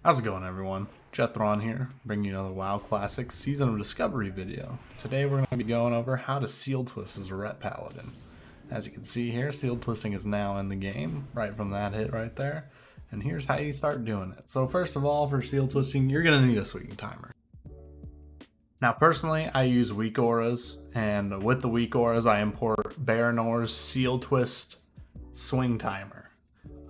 How's it going, everyone? Jethron here, bringing you another WoW Classic Season of Discovery video. Today we're going to be going over how to seal twist as a Ret Paladin. As you can see here, seal twisting is now in the game, right from that hit right there. And here's how you start doing it. So first of all, for seal twisting, you're going to need a swing timer. Now personally, I use weak auras, and with the weak auras, I import Baranors seal twist swing timer.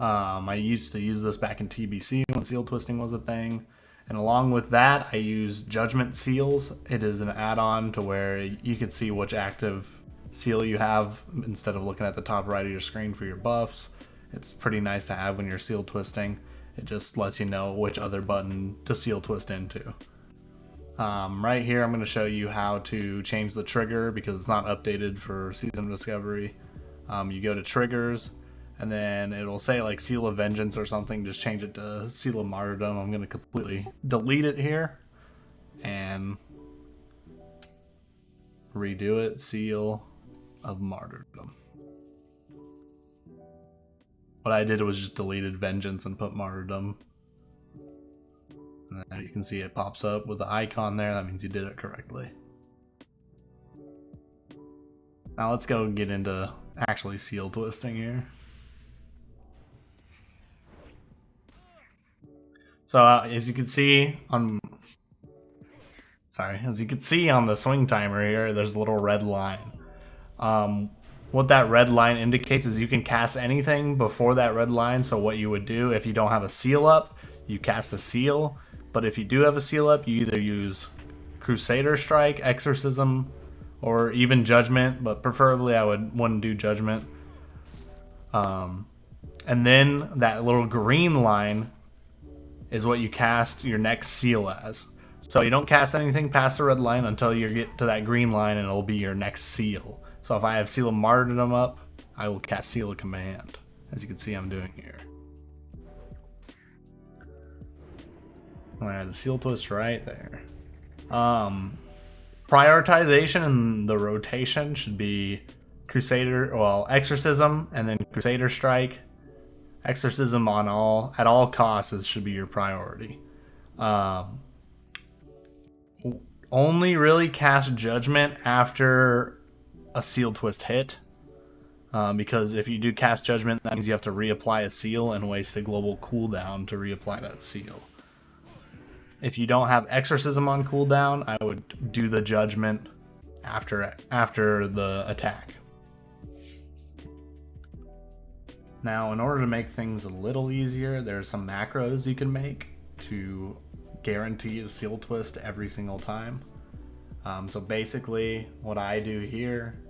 I used to use this back in TBC when seal twisting was a thing. And along with that, I use Judgment Seals. It is an add-on to where you can see which active seal you have instead of looking at the top right of your screen for your buffs. It's pretty nice to have when you're seal twisting. It just lets you know which other button to seal twist into. Right here, I'm going to show you how to change the trigger because it's not updated for Season of Discovery. You go to Triggers, and then it'll say like Seal of Vengeance or something. Just change it to Seal of Martyrdom. I'm going to completely delete it here and redo it. Seal of Martyrdom. What I did was just deleted Vengeance and put Martyrdom. And then you can see it pops up with the icon there. That means you did it correctly. Now let's go get into actually seal twisting here. So as you can see on the swing timer here, there's a little red line. What that red line indicates is you can cast anything before that red line. So what you would do if you don't have a seal up, you cast a seal. But if you do have a seal up, you either use Crusader Strike, Exorcism, or even Judgment. But preferably I wouldn't do Judgment. And then that little green line is what you cast your next seal as. So you don't cast anything past the red line until you get to that green line, and it'll be your next seal. So if I have Seal of Martyrdom up, I will cast Seal of Command, as you can see I'm doing here. I had the seal twist right there. Prioritization in the rotation should be Exorcism, and then Crusader Strike. Exorcism at all costs should be your priority. Only really cast Judgment after a seal twist hit, because if you do cast Judgment, that means you have to reapply a seal and waste a global cooldown to reapply that seal. If you don't have Exorcism on cooldown, I would do the Judgment after the attack. Now, in order to make things a little easier, there's some macros you can make to guarantee a seal twist every single time. So basically, what I do here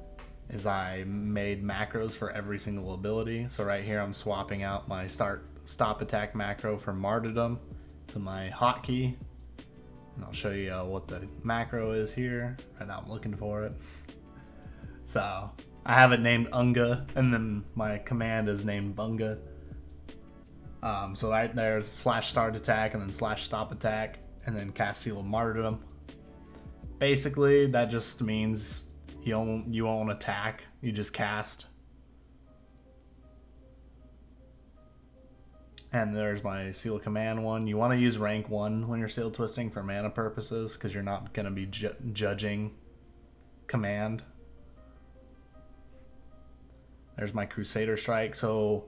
is I made macros for every single ability. So right here, I'm swapping out my Stopattack macro for Martyrdom to my hotkey. And I'll show you what the macro is here. Right now, I'm looking for it. So I have it named Unga, and then my command is named Bunga. So right there's /startattack and then /stopattack, and then cast Seal of Martyrdom. Basically, that just means you won't attack, you just cast. And there's my Seal of Command one. You want to use rank 1 when you're seal twisting for mana purposes, because you're not going to be judging command. There's my Crusader Strike. So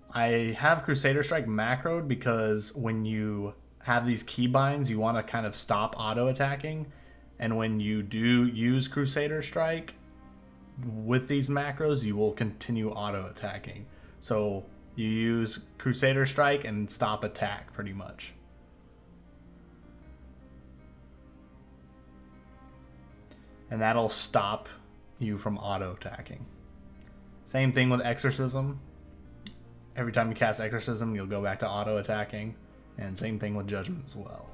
I have Crusader Strike macroed because when you have these keybinds, you want to kind of stop auto attacking. And when you do use Crusader Strike with these macros, you will continue auto attacking. So you use Crusader Strike and stop attack pretty much. And that'll stop you from auto attacking. Same thing with Exorcism. Every time you cast Exorcism, you'll go back to auto attacking. And same thing with Judgment as well.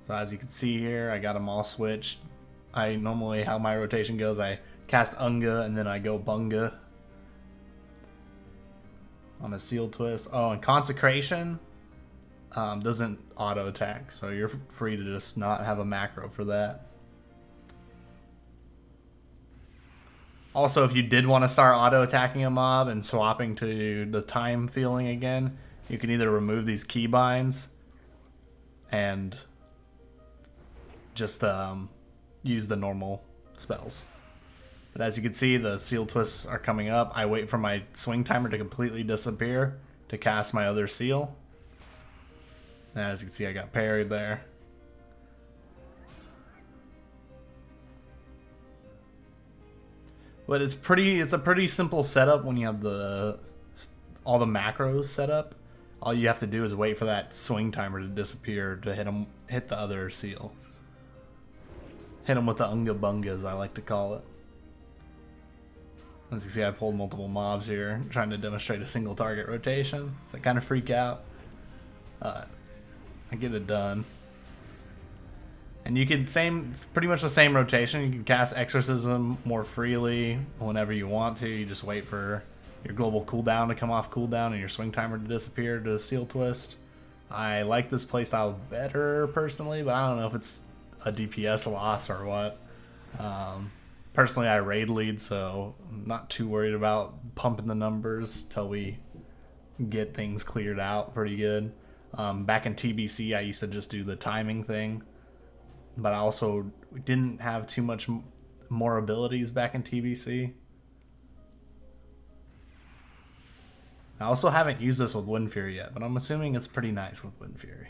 So as you can see here, I got them all switched. I normally, how my rotation goes, I cast Unga and then I go Bunga on a seal twist. Oh, and Consecration doesn't auto attack, so you're free to just not have a macro for that. Also, if you did want to start auto-attacking a mob and swapping to the time feeling again, you can either remove these keybinds and just use the normal spells. But as you can see, the seal twists are coming up. I wait for my swing timer to completely disappear to cast my other seal. And as you can see, I got parried there. But it's a pretty simple setup when you have all the macros set up. All you have to do is wait for that swing timer to disappear to hit the other seal. Hit him with the unga bungas, I like to call it. As you see, I pulled multiple mobs here, trying to demonstrate a single target rotation. So I kind of freak out. I get it done. And you can it's pretty much the same rotation. You can cast Exorcism more freely whenever you want to. You just wait for your global cooldown to come off cooldown and your swing timer to disappear to seal twist. I like this playstyle better personally, but I don't know if it's a DPS loss or what. Personally, I raid lead, so I'm not too worried about pumping the numbers till we get things cleared out pretty good. Back in TBC, I used to just do the timing thing. But I also didn't have too much more abilities back in TBC. I also haven't used this with Wind Fury yet, but I'm assuming it's pretty nice with Wind Fury.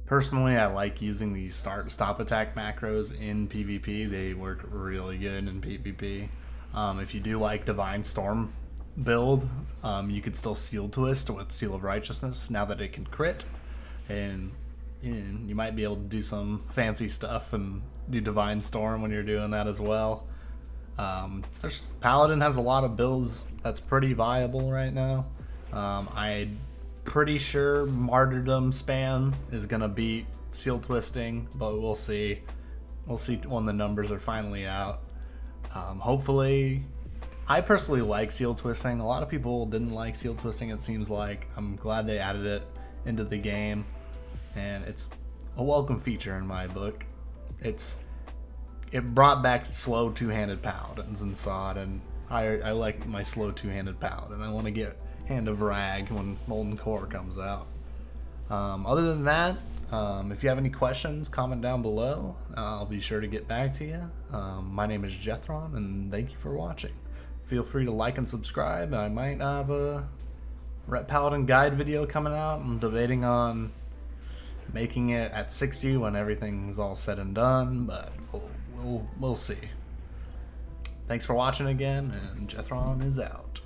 Personally, I like using these Stopattack macros in PvP. They work really good in PvP. If you do like Divine Storm build, you could still Seal Twist with Seal of Righteousness now that it can crit. And you might be able to do some fancy stuff and do Divine Storm when you're doing that as well. Paladin has a lot of builds that's pretty viable right now. I'm pretty sure Martyrdom spam is gonna beat Seal Twisting, but we'll see. We'll see when the numbers are finally out. Hopefully, I personally like Seal Twisting. A lot of people didn't like Seal Twisting, it seems like. I'm glad they added it into the game. And it's a welcome feature in my book. It brought back slow two-handed paladins in SOD, and I like my slow two-handed paladin. I want to get Hand of Rag when Molten Core comes out. Other than that, if you have any questions, comment down below. I'll be sure to get back to you. My name is Jethron, and thank you for watching. Feel free to like and subscribe. I might have a Ret Paladin guide video coming out. I'm debating on making it at 60 when everything's all said and done, but we'll see. Thanks for watching again, and Jethron is out.